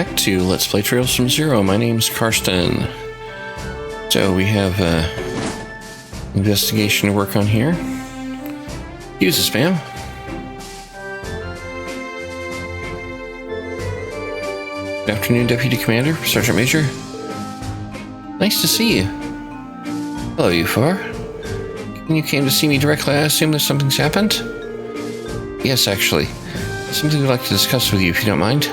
back to Let's Play Trails from Zero. My name's Karsten. So we have investigation to work on here. Use the spam. Good afternoon, Deputy Commander, Sergeant Major. Nice to see you. Hello, you four. You came to see me directly. I assume that something's happened? Yes, actually. Something we'd like to discuss with you, if you don't mind.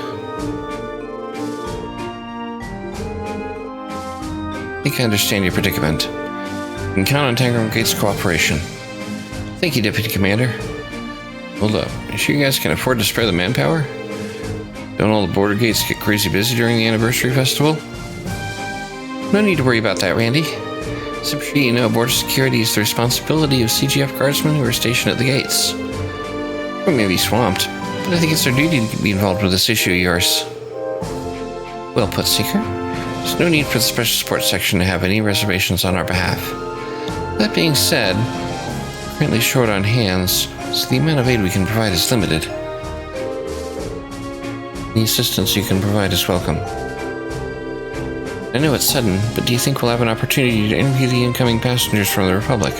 I think I understand your predicament. You can count on Tangram Gates' cooperation. Thank you, Deputy Commander. Hold up. You sure you guys can afford to spare the manpower? Don't all the border gates get crazy busy during the anniversary festival? No need to worry about that, Randy. So sure you know, border security is the responsibility of CGF guardsmen who are stationed at the gates. We may be swamped, but I think it's our duty to be involved with this issue of yours. Well put, Seeker. There's no need for the Special Support Section to have any reservations on our behalf. That being said, we're currently short on hands, so the amount of aid we can provide is limited. Any assistance you can provide is welcome. I know it's sudden, but do you think we'll have an opportunity to interview the incoming passengers from the Republic?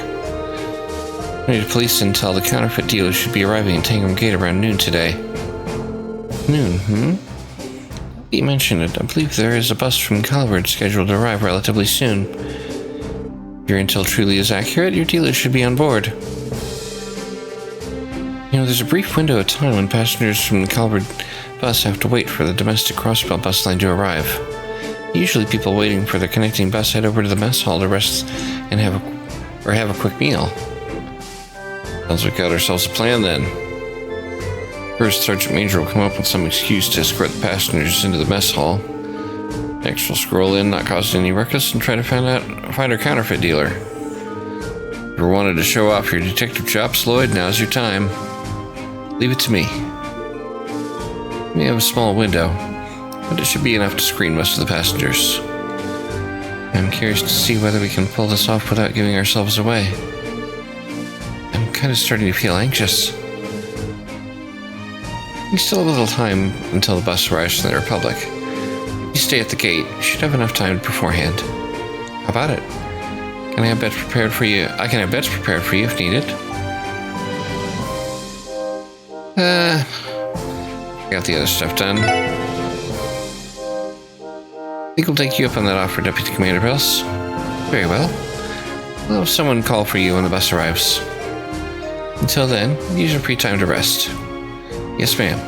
I need police intel. The counterfeit dealer should be arriving in Tangram Gate around noon today. Noon, You mentioned it. I believe there is a bus from Calvert scheduled to arrive relatively soon. If your intel truly is accurate, your dealer should be on board. You know, there's a brief window of time when passengers from the Calvert bus have to wait for the domestic Crossbell bus line to arrive. Usually people waiting for the connecting bus head over to the mess hall to rest and have a quick meal. Sounds like we got ourselves a plan then. First, Sergeant Major will come up with some excuse to escort the passengers into the mess hall. Next, we'll scroll in, not causing any ruckus, and try to find our counterfeit dealer. If you wanted to show off your detective chops, Lloyd, now's your time. Leave it to me. We have a small window, but it should be enough to screen most of the passengers. I'm curious to see whether we can pull this off without giving ourselves away. I'm kind of starting to feel anxious. We still have a little time until the bus arrives from the Republic. If you stay at the gate, you should have enough time beforehand. How about it? Can I have beds prepared for you? I can have beds prepared for you if needed. Got the other stuff done. I think we'll take you up on that offer, Deputy Commander Bells. Very well. We'll have someone call for you when the bus arrives. Until then, use your free time to rest. Yes, ma'am.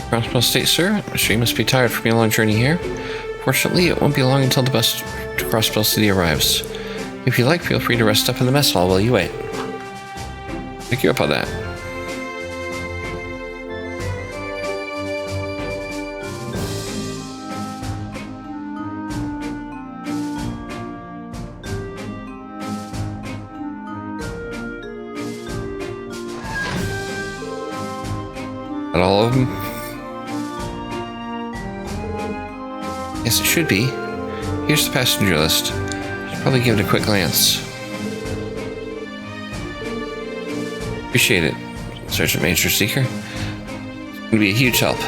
Crossbell State, sir. I'm sure you must be tired from your long journey here. Fortunately, it won't be long until the bus to Crossbell City arrives. If you like, feel free to rest up in the mess hall while you wait. Pick you up on that. Got all of them? Yes, it should be. Here's the passenger list. Should probably give it a quick glance. Appreciate it, Sergeant Major Seeker. It's going to be a huge help.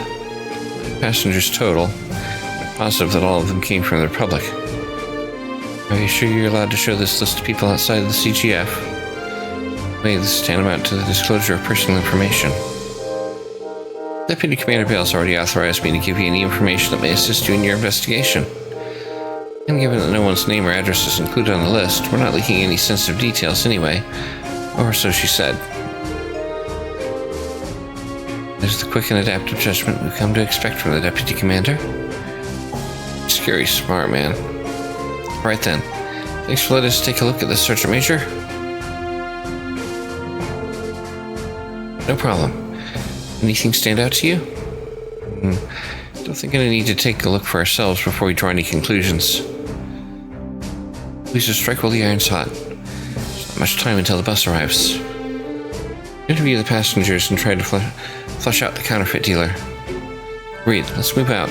Passengers total. I'm positive that all of them came from the Republic. Are you sure you're allowed to show this list to people outside of the CGF? Wait, this is tantamount to the disclosure of personal information. Deputy Commander Bales already authorized me to give you any information that may assist you in your investigation. And given that no one's name or address is included on the list, we're not leaking any sensitive details anyway. Or so she said. There's the quick and adaptive judgment we've come to expect from the Deputy Commander. Scary smart, man. Alright then. Thanks for letting us take a look at this, Sergeant Major. No problem. Anything stand out to you? Don't think I need to take a look for ourselves before we draw any conclusions. Please just strike while the iron's hot. There's not much time until the bus arrives. Interview the passengers and try to flush out the counterfeit dealer. Agreed. Let's move out.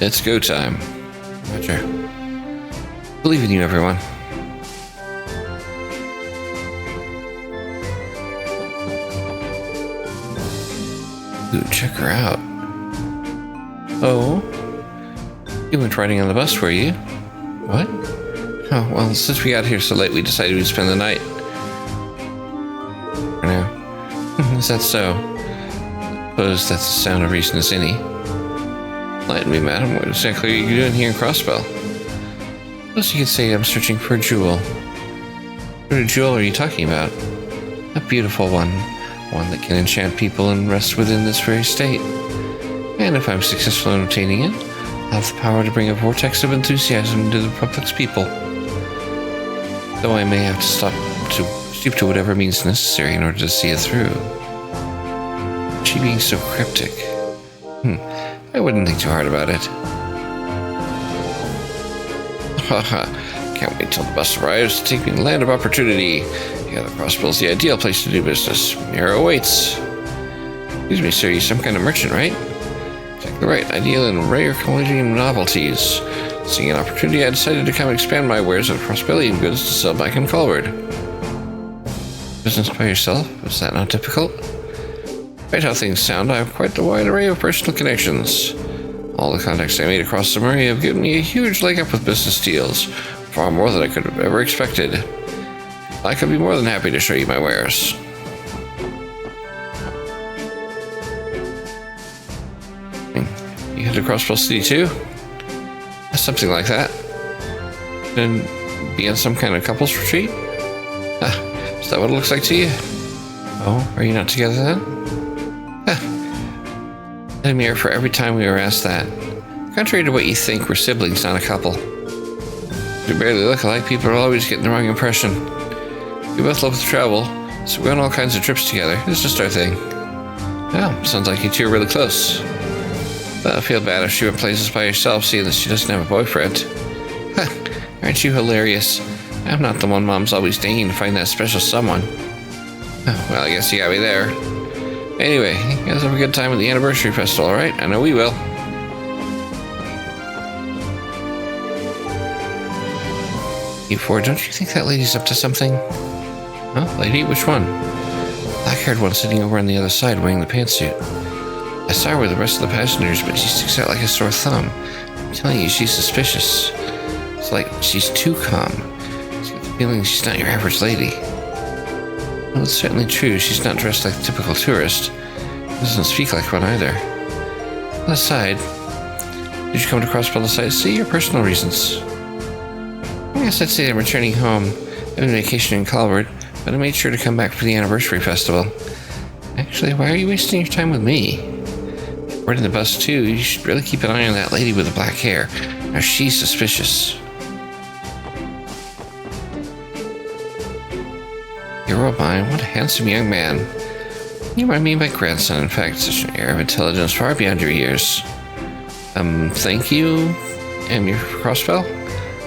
It's go time. Roger. Believe in you, everyone. Ooh, check her out. Oh? You weren't riding on the bus, were you? What? Oh, well, since we got here so late, we decided we'd spend the night. For now. Is that so? I suppose that's the sound of reason as any. Enlighten me, madam. What exactly are you doing here in Crossbell? Suppose you could say I'm searching for a jewel. What jewel are you talking about? A beautiful one. One that can enchant people and rest within this very state. And if I'm successful in obtaining it, I'll have the power to bring a vortex of enthusiasm to the public's people. Though I may have to stoop to whatever means necessary in order to see it through. She being so cryptic. I wouldn't think too hard about it. Haha, can't wait till the bus arrives to take me to the land of opportunity. Yeah, the Crossbell's the ideal place to do business. Here awaits. Excuse me, sir, you're some kind of merchant, right? Exactly right. I deal in rare collegium novelties. Seeing an opportunity, I decided to come expand my wares of Crossbellian goods to sell back in Colward. Business by yourself? Was that not difficult? Right how things sound, I have quite the wide array of personal connections. All the contacts I made across the Murray have given me a huge leg up with business deals, far more than I could have ever expected. I could be more than happy to show you my wares. You head to Crossbell City too? Something like that. And be on some kind of couples retreat? Is that what it looks like to you? Oh, are you not together then? I admire for every time we were asked that. Contrary to what you think, we're siblings, not a couple. We barely look alike, people are always getting the wrong impression. We both love to travel, so we go on all kinds of trips together. It's just our thing. Oh, sounds like you two are really close. But I feel bad if she went places by herself, seeing that she doesn't have a boyfriend. Aren't you hilarious? I'm not the one Mom's always dinging to find that special someone. Oh, well, I guess you got me there. Anyway, you guys have a good time at the anniversary festival, alright? I know we will. You four, don't you think that lady's up to something? Huh? Lady? Which one? Black-haired one sitting over on the other side wearing the pantsuit. I saw her with the rest of the passengers, but she sticks out like a sore thumb. I'm telling you, she's suspicious. It's like she's too calm. She's got the feeling she's not your average lady. Well, it's certainly true. She's not dressed like a typical tourist. Doesn't speak like one either. On the side, did you come to Crossbell to sightsee or personal reasons? I guess I'd say I'm returning home. I've been vacationing in Colward, but I made sure to come back for the anniversary festival. Actually, why are you wasting your time with me? If we're in the bus too, you should really keep an eye on that lady with the black hair. Now she's suspicious. Hero of mine, what a handsome young man. You remind me of my grandson, in fact, such an air of intelligence far beyond your years. Thank you? And you're from Crossbell?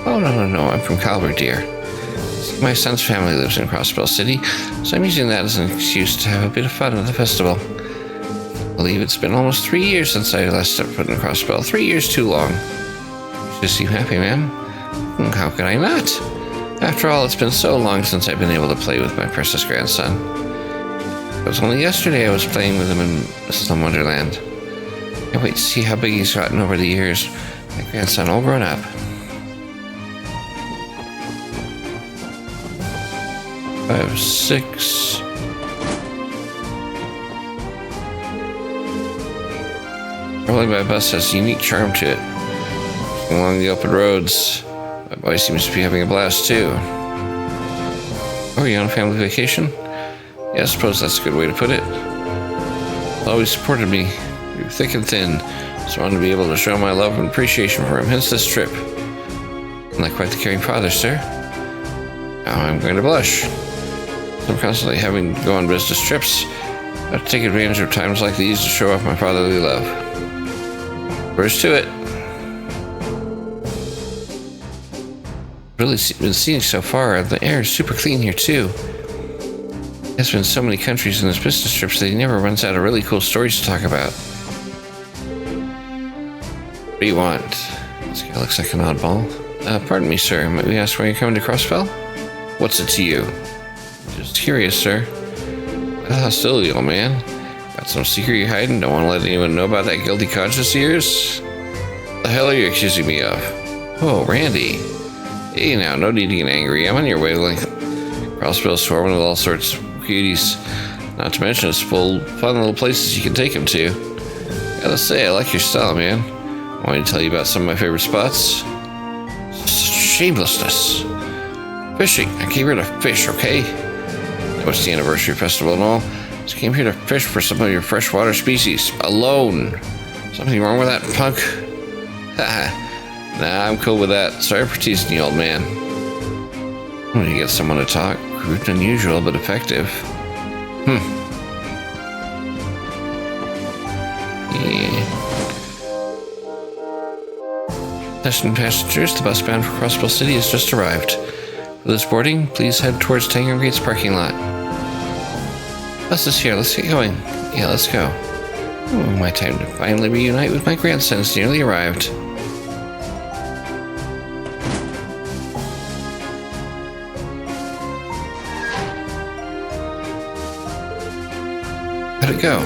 Oh, no, I'm from Colward, dear. My son's family lives in Crossbell City, so I'm using that as an excuse to have a bit of fun at the festival. I believe it's been almost 3 years since I last stepped foot in Crossbell. 3 years too long. You should seem happy, ma'am. How could I not? After all, it's been so long since I've been able to play with my precious grandson. It was only yesterday I was playing with him in Slum Wonderland. I can't wait to see how big he's gotten over the years. My grandson all grown up. 5, 6. Traveling by bus has a unique charm to it. Along the open roads, my boy seems to be having a blast too. Oh, are you on a family vacation? Yeah, I suppose that's a good way to put it. He always supported me through thick and thin, so I wanted to be able to show my love and appreciation for him, hence this trip. I'm not quite the caring father, sir. Now I'm going to blush. I'm constantly having to go on business trips. I have to take advantage of times like these to show off my fatherly love. Where's to it? Really been seeing so far, the air is super clean here too. There's been so many countries in his business trips that he never runs out of really cool stories to talk about. What do you want? This guy looks like an oddball. Pardon me, sir. Might we ask why you're coming to Crossbell? What's it to you? Just curious, sir. What hostility, old man? Got some secret you're hiding? Don't want to let anyone know about that guilty conscience of yours? What the hell are you accusing me of? Oh, Randy. Hey now, no need to get angry. I'm on your wavelength. Crossbell's swarming with all sorts of cuties. Not to mention it's full fun little places you can take him to. Gotta say, I like your style, man. Want me to tell you about some of my favorite spots? Shamelessness. Fishing. I came here to fish, okay? What's the anniversary festival and all? Just came here to fish for some of your freshwater species. Alone. Something wrong with that, punk? Haha. Nah, I'm cool with that. Sorry for teasing you, old man. When you get someone to talk, crude and unusual, but effective. Yeah. Attention passengers, the bus bound for Crossbell City has just arrived. For this boarding, please head towards Tangram Gate's parking lot. Bus is here, let's get going. Yeah, let's go. Oh, my time to finally reunite with my grandson has nearly arrived. How'd it go?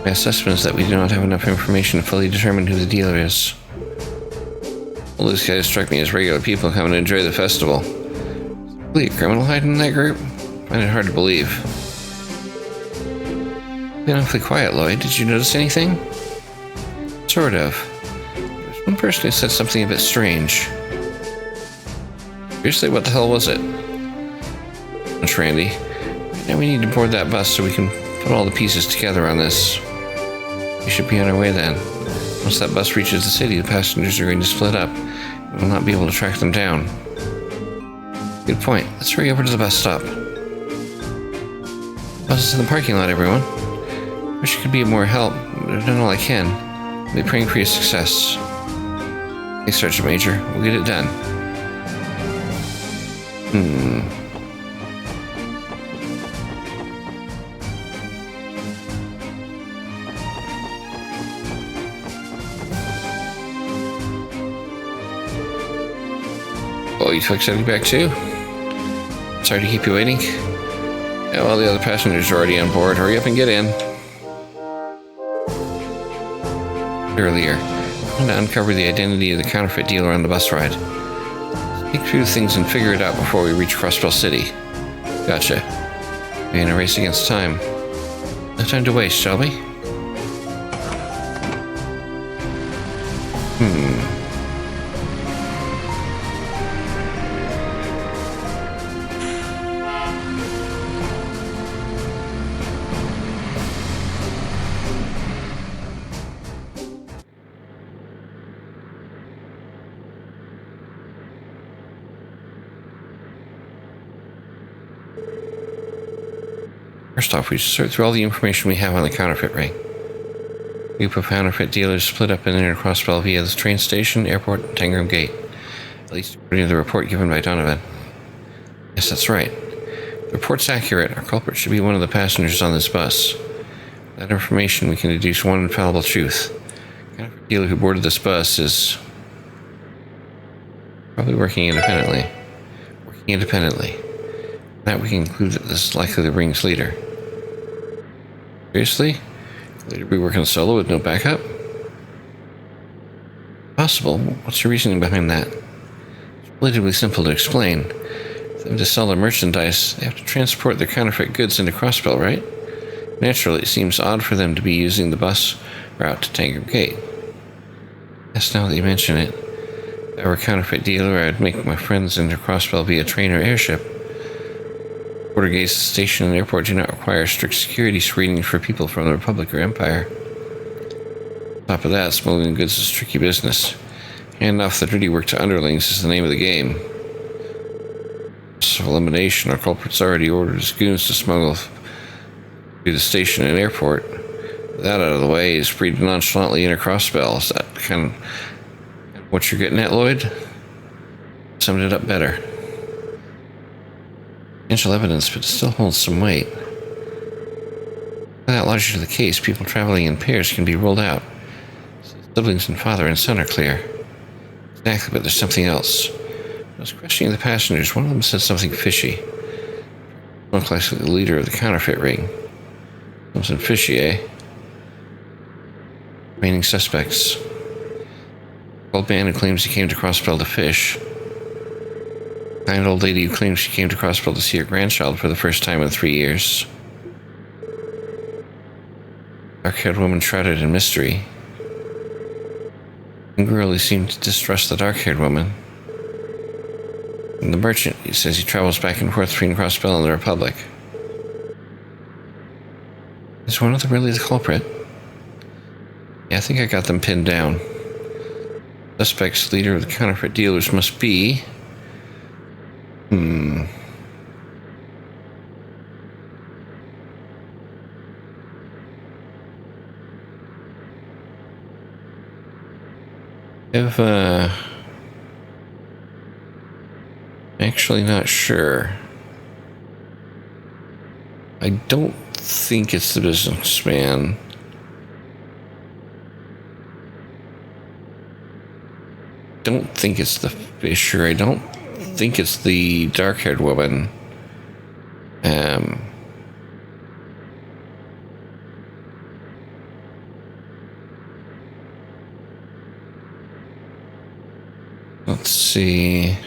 My assessment is that we do not have enough information to fully determine who the dealer is. All these guys struck me as regular people coming to enjoy the festival. Really a criminal hiding in that group? I find it hard to believe. Been awfully quiet, Lloyd. Did you notice anything? Sort of. There was one person who said something a bit strange. Seriously, what the hell was it? It's Randy. Now we need to board that bus so we can put all the pieces together on this. We should be on our way then. Once that bus reaches the city, the passengers are going to split up. We will not be able to track them down. Good point. Let's hurry over to the bus stop. Bus is in the parking lot, everyone. Wish I could be of more help, but I've done all I can. I'll be praying for your success. Thanks, Sergeant Major. We'll get it done. Oh, you folks heading back too? Sorry to keep you waiting. Yeah, well, the other passengers are already on board. Hurry up and get in. Earlier, I want to uncover the identity of the counterfeit dealer on the bus ride. Think through things and figure it out before we reach Crossbell City. Gotcha. We're in a race against time. No time to waste, shall we? First off, we should sort through all the information we have on the counterfeit ring. A group of counterfeit dealers split up and entered Crossbell via the train station, airport, and Tangram Gate. At least according to the report given by Donovan. Yes, that's right. If the report's accurate, our culprit should be one of the passengers on this bus. With that information, we can deduce one infallible truth. The counterfeit dealer who boarded this bus is probably working independently. That we can conclude that this is likely the ring's leader. Seriously? Leader be working solo with no backup? Possible. What's your reasoning behind that? It's relatively simple to explain. For them to sell their merchandise, they have to transport their counterfeit goods into Crossbell, right? Naturally, it seems odd for them to be using the bus route to Tangram Gate. Yes, now that you mention it. If I were a counterfeit dealer, I'd make my friends into Crossbell via train or airship. Border gates, station, and airport do not require strict security screening for people from the Republic or Empire. On top of that, smuggling goods is tricky business. Handing off the dirty work to underlings is the name of the game. So elimination, our culprit's already ordered his goons to smuggle through the station and airport. With that out of the way, he's free to nonchalantly enter Crossbell. Is that kind of what you're getting at, Lloyd? summed it up better. Potential evidence, but it still holds some weight. Without logic to the case, people traveling in pairs can be ruled out. Siblings and father and son are clear. Exactly, but there's something else. I was questioning the passengers. One of them said something fishy. Most likely the leader of the counterfeit ring. Something fishy, eh? Remaining suspects. Old man who claims he came to Crossbell to fish. Kind old lady who claims she came to Crossbell to see her grandchild for the first time in 3 years. Dark-haired woman shrouded in mystery. The girl who seemed to distrust the dark-haired woman. And the merchant, he says he travels back and forth between Crossbell and the Republic. Is one of them really the culprit? Yeah, I think I got them pinned down. Suspect's leader of the counterfeit dealers must be... Actually not sure. I don't think it's the businessman. Don't think it's the fisher. I don't think it's the dark-haired woman. Let's see.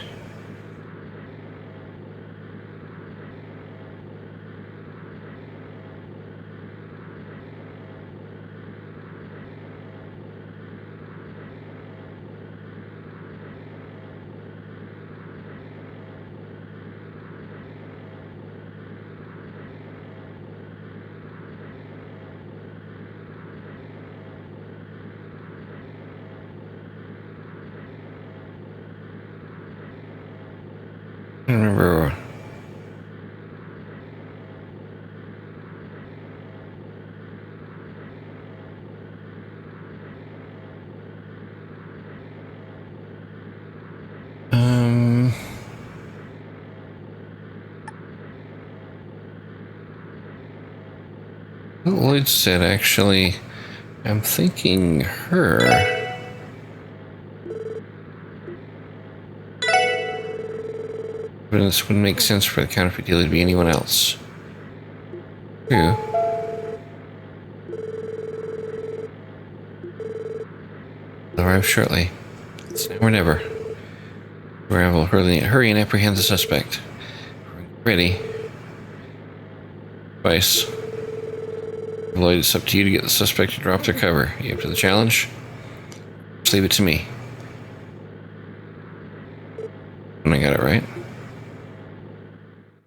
I don't remember. What Lloyd said, actually, I'm thinking her. But this wouldn't make sense for the counterfeit dealer to be anyone else. True. They'll arrive shortly. It's now or never. Arrive will hurry and apprehend the suspect. Ready. Twice. Lloyd, it's up to you to get the suspect to drop their cover. You up to the challenge? Just leave it to me. And I got it right.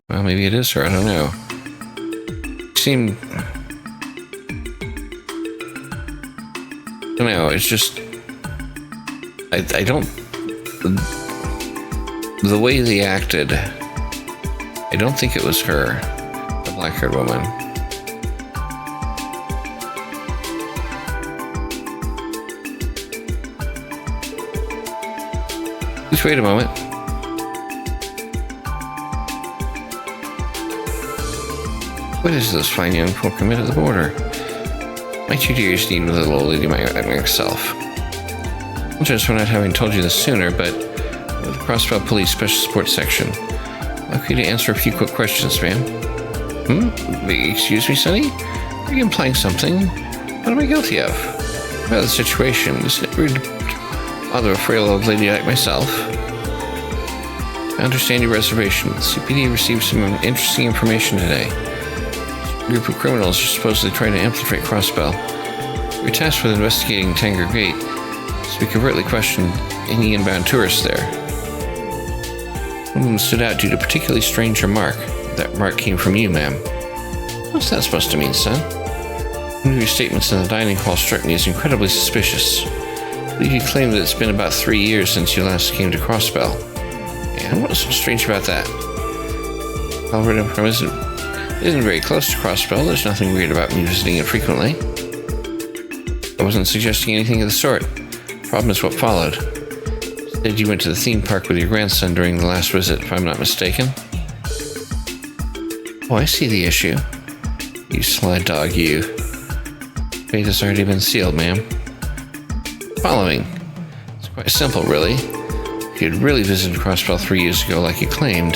Well, maybe it is her. I don't know. Seemed... I don't know. It's just... I don't... The way they acted... I don't think it was her. The black-haired woman. Please wait a moment. What is this fine young folk commit at the border? My 2 dears need a little old lady myself. Just for not having told you this sooner, but the Crossbell Police Special Support Section. I'd like you to answer a few quick questions, ma'am. Excuse me, Sonny? Are you implying something? What am I guilty of? About the situation. Isn't it rude to bother a frail old lady like myself? I understand your reservation. The CPD received some interesting information today. A group of criminals are supposedly trying to infiltrate Crossbell. We're tasked with investigating Tanger Gate, so we covertly questioned any inbound tourists there. One of them stood out due to a particularly strange remark. That remark came from you, ma'am. What's that supposed to mean, son? One of your statements in the dining hall struck me as incredibly suspicious. I believe you claimed that it's been about 3 years since you last came to Crossbell. And what was so strange about that? Alberta isn't very close to Crossbell. There's nothing weird about me visiting it frequently. I wasn't suggesting anything of the sort. The problem is what followed. Said you went to the theme park with your grandson during the last visit, if I'm not mistaken. Oh, I see the issue. You sly dog, you. Fate has already been sealed, ma'am. Following. It's quite simple, really. If you'd really visited Crossbell 3 years ago like you claimed,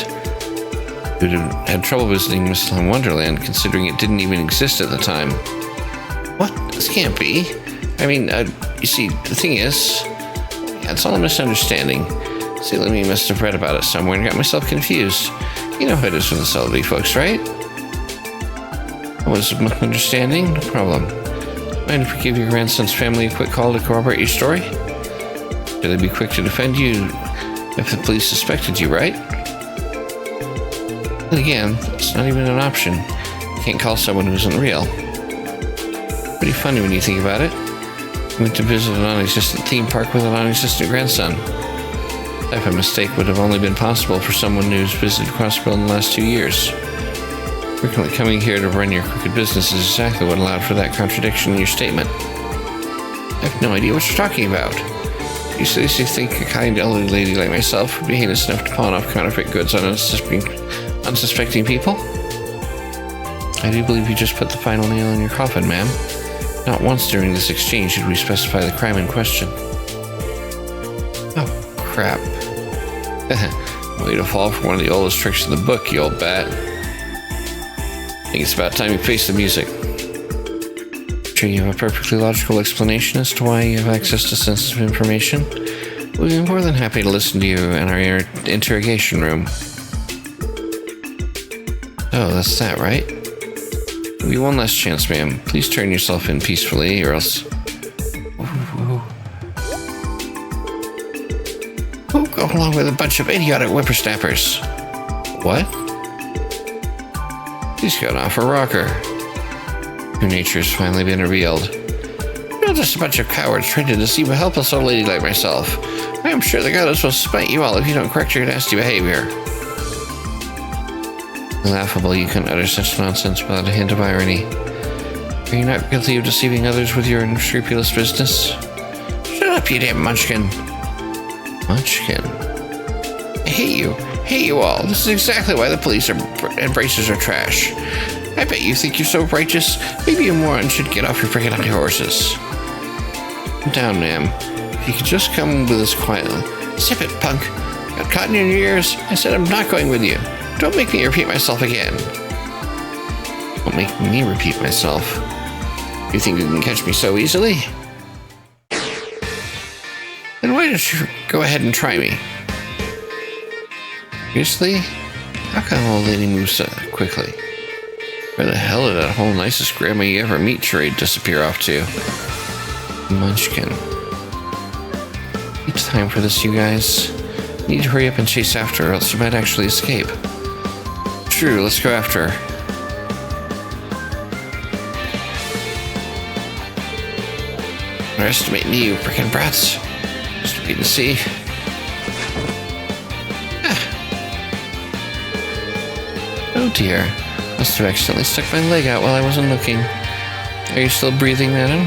you'd have had trouble visiting Mistland Wonderland, considering it didn't even exist at the time. What? This can't be. I mean, you see, the thing is, it's all a misunderstanding. Silly me must have read about it somewhere and got myself confused. You know how it is with the Celebrity folks, right? What was a misunderstanding? No problem. Mind if we give your grandson's family a quick call to corroborate your story? Should they be quick to defend you if the police suspected you, right? Then again, it's not even an option. You can't call someone who isn't real. Pretty funny when you think about it. You went to visit a non-existent theme park with a non-existent grandson. That type of mistake would have only been possible for someone who's visited Crossbell in the last 2 years. Frequently coming here to run your crooked business is exactly what allowed for that contradiction in your statement. I have no idea what you're talking about. Do you seriously think a kind elderly lady like myself would be heinous enough to pawn off counterfeit goods on unsuspecting people? I do believe you just put the final nail in your coffin, ma'am. Not once during this exchange did we specify the crime in question. Oh, crap. Way to fall for one of the oldest tricks in the book, you old bat. I think it's about time you face the music. Sure you have a perfectly logical explanation as to why you have access to sensitive information? We'll be more than happy to listen to you in our interrogation room. Oh, that's that, right? Give you one last chance, ma'am. Please turn yourself in peacefully, or else... Who go along with a bunch of idiotic whippersnappers? What? He's got off a rocker. Your nature's finally been revealed. You're just a bunch of cowards trying to deceive a helpless old lady like myself. I am sure the goddess will smite you all if you don't correct your nasty behavior. Laughable you can utter such nonsense without a hint of irony. Are you not guilty of deceiving others with your unscrupulous business? Shut up, you damn munchkin. Munchkin? I hate you. Hate you all. This is exactly why the police and bracers are trash. I bet you think you're so righteous. Maybe you morons should get off your freaking high horses. Calm down, ma'am. If you could just come with us quietly. Sip it, punk. Got cotton in your ears? I said I'm not going with you. Don't make me repeat myself again. Don't make me repeat myself. You think you can catch me so easily? Then why don't you go ahead and try me? Seriously? How come an old lady moves so quickly? Where the hell did that whole nicest grandma you ever meet charade disappear off to? Munchkin. It's time for this, you guys. You need to hurry up and chase after her, or else you might actually escape. True, let's go after her. Underestimating you, frickin' brats. Just wait and see. Oh dear. Must have accidentally stuck my leg out while I wasn't looking. Are you still breathing, madam?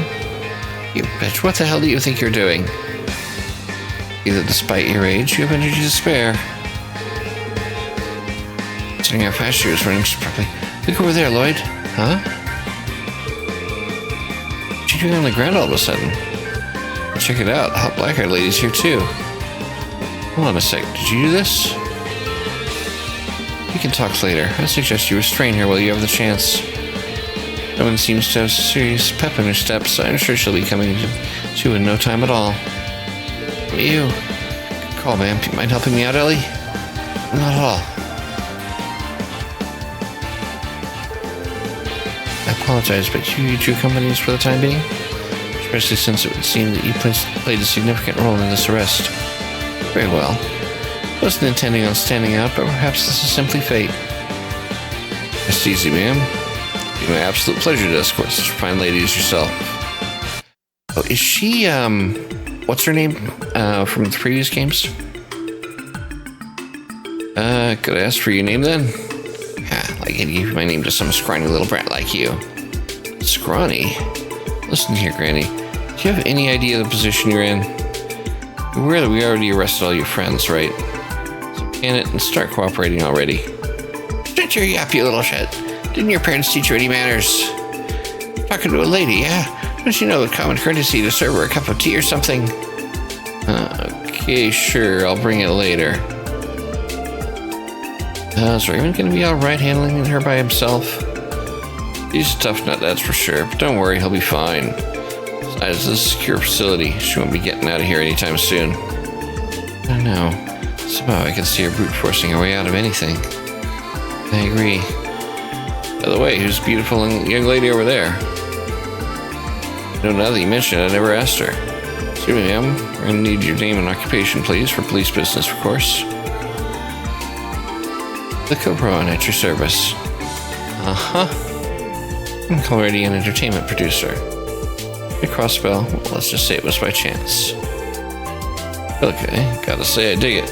You bitch, what the hell do you think you're doing? Either despite your age, you have energy to spare. Considering how fast she was running, she's probably... Look over there, Lloyd. Huh? What's she doing on the ground all of a sudden? Check it out, hot black-haired lady's here too. Hold on a sec, did you do this? We can talk later. I suggest you restrain her while you have the chance. No one seems to have serious pep in her steps, so I'm sure she'll be coming to in no time at all. You. Good call, ma'am. Do you mind helping me out, Ellie? Not at all. I apologize, but you two companies for the time being? Especially since it would seem that you played a significant role in this arrest. Very well. Wasn't intending on standing out, but perhaps this is simply fate. Rest easy, ma'am. It'd be my absolute pleasure to escort such a fine lady as yourself. Oh, is she, what's her name, from the previous games? Could I ask for your name then? I can give my name to some scrawny little brat like you. Scrawny? Listen here, Granny. Do you have any idea of the position you're in? You're aware that we already arrested all your friends, right? So can it and start cooperating already. Shut your yap, you little shit. Didn't your parents teach you any manners? Talking to a lady, yeah? Don't you know the common courtesy to serve her a cup of tea or something? Okay, sure, I'll bring it later. Is Raymond gonna be alright handling her by himself? He's a tough nut, that's for sure, but don't worry, he'll be fine. Besides, this is a secure facility. She won't be getting out of here anytime soon. I don't know. Somehow I can see her brute forcing her way out of anything. I agree. By the way, who's the beautiful young lady over there? No, now that you mention it, I never asked her. Excuse me, ma'am. We're gonna need your name and occupation, please, for police business, of course. The Cobra at your service. I'm already an entertainment producer. The Crossbell, well, let's just say it was by chance. Okay, gotta say I dig it.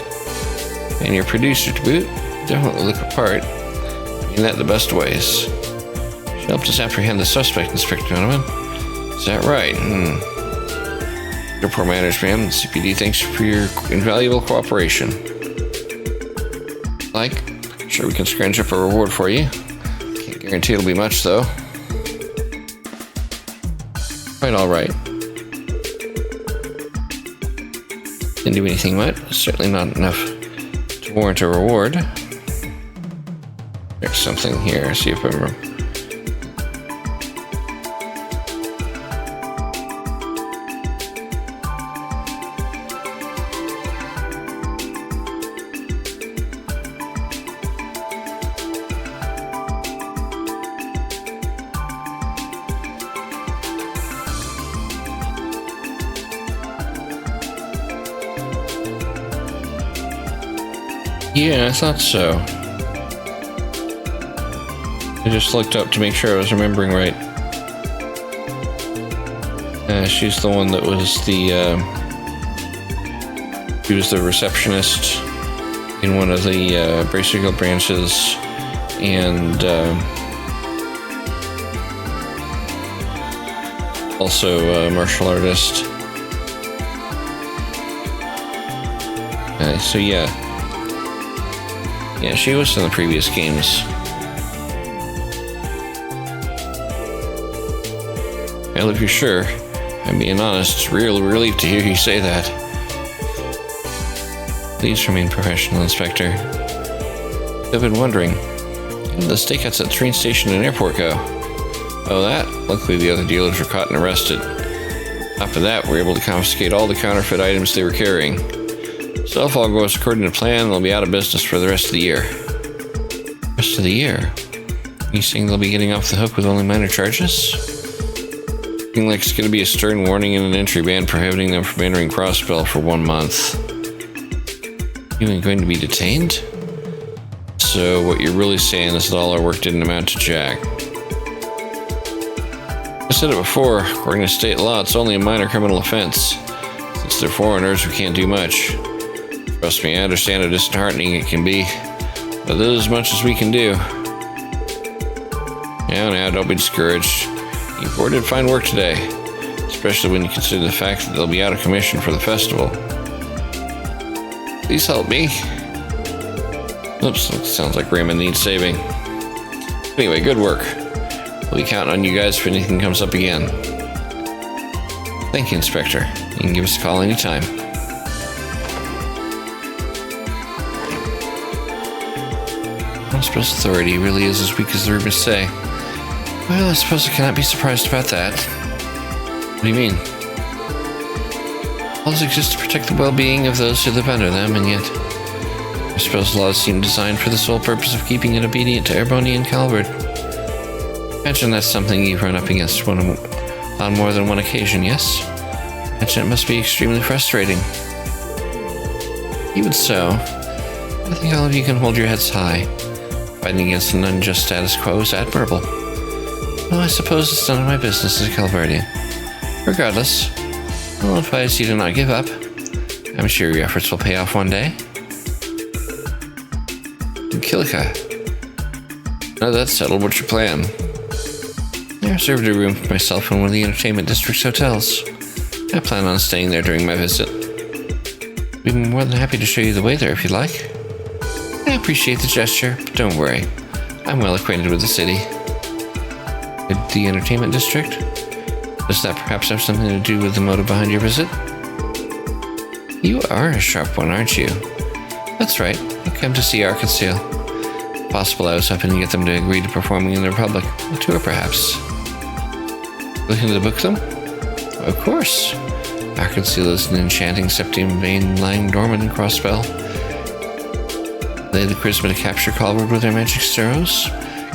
And your producer to boot, definitely look apart. I mean that in the best ways. She helped us apprehend the suspect, Inspector Donovan. Is that right? Your poor manners, ma'am. The CPD thanks you for your invaluable cooperation. Sure we can scrounge up a reward for you. Can't guarantee it'll be much, though. Quite alright. Didn't do anything much. Certainly not enough to warrant a reward. There's something here. See if I remember. Yeah, I thought so. I just looked up to make sure I was remembering right. She's the one that was the, she was the receptionist in one of the Bracer Guild branches, and also a martial artist. So yeah. Yeah, she was in the previous games. Well, if you're sure, I'm being honest, it's real relief to hear you say that. Please remain professional, Inspector. I've been wondering, how did the stakeouts at the train station and airport go? Oh, that? Luckily the other dealers were caught and arrested. After that, we were able to confiscate all the counterfeit items they were carrying. So if all goes according to plan, they'll be out of business for the rest of the year. Rest of the year? You saying they'll be getting off the hook with only minor charges? Looking like it's going to be a stern warning and an entry ban prohibiting them from entering Crossbell for 1 month. You ain't going to be detained? So what you're really saying is that all our work didn't amount to jack. I said it before, according to state law, it's only a minor criminal offense. Since they're foreigners, we can't do much. Trust me, I understand how disheartening it can be, but this is as much as we can do. Now, don't be discouraged. You four did fine work today, especially when you consider the fact that they'll be out of commission for the festival. Please help me. Oops, sounds like Raymond needs saving. Anyway, good work. We'll be counting on you guys if anything comes up again. Thank you, Inspector. You can give us a call anytime. I suppose authority really is as weak as the rumors say. Well, I suppose I cannot be surprised about that. What do you mean? Laws exist to protect the well-being of those who live under them, and yet I suppose laws seem designed for the sole purpose of keeping it obedient to Erboni and Calvert. Imagine that's something you've run up against on more than one occasion, yes? Imagine it must be extremely frustrating. Even so, I think all of you can hold your heads high. Fighting against an unjust status quo is admirable. Well, I suppose it's none of my business as a Calvardian. Regardless, I'll advise you to not give up. I'm sure your efforts will pay off one day. Kilika. Now that's settled, what's your plan? I reserved a room for myself in one of the entertainment district's hotels. I plan on staying there during my visit. Be more than happy to show you the way there if you'd like. I appreciate the gesture, but don't worry. I'm well acquainted with the city. The entertainment district? Does that perhaps have something to do with the motive behind your visit? You are a sharp one, aren't you? That's right. I come to see Arkansas. Possible I was hoping to get them to agree to performing in the Republic. A tour, perhaps. Looking to book them? Of course. Arkansas is an enchanting septium vein lying dormant in Crossbell. They the charisma to capture Colbert with their magic stirros?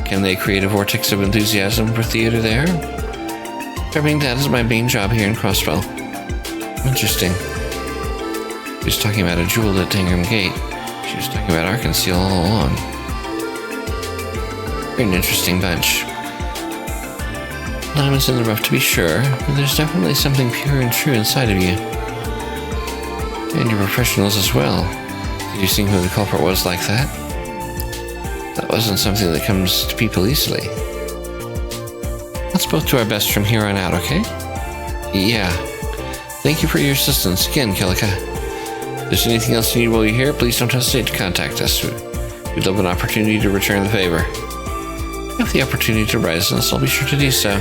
Can they create a vortex of enthusiasm for theater there? Prepping that is my main job here in Crossbell. Interesting. She was talking about a jewel at Tangram Gate. She was talking about Arkansas all along. You're an interesting bunch. Diamonds in the rough to be sure, but there's definitely something pure and true inside of you. And you're professionals as well. Did you see who the culprit was like that? That wasn't something that comes to people easily. Let's both do our best from here on out, okay? Yeah. Thank you for your assistance again, Kilika. If there's anything else you need while you're here, please don't hesitate to contact us. We'd love an opportunity to return the favor. If the opportunity arises, I'll be sure to do so.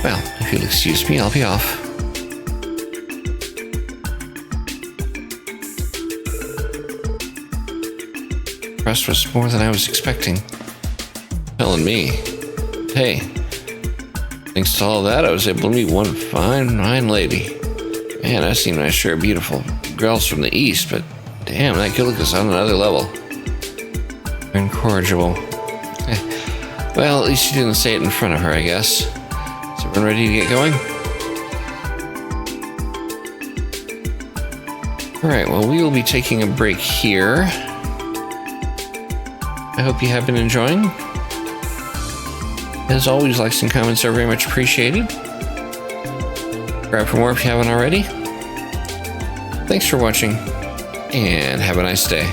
Well, if you'll excuse me, I'll be off. The rest was more than I was expecting. Telling me. Hey, thanks to all that, I was able to meet one fine lady. Man, I've seen my share of beautiful girls from the east, but damn, that Kilika's on another level. Incorrigible. Well, at least you didn't say it in front of her, I guess. Is everyone ready to get going? Alright, well, we will be taking a break here. I hope you have been enjoying. As always, likes and comments are very much appreciated. Subscribe for more if you haven't already. Thanks for watching, and have a nice day.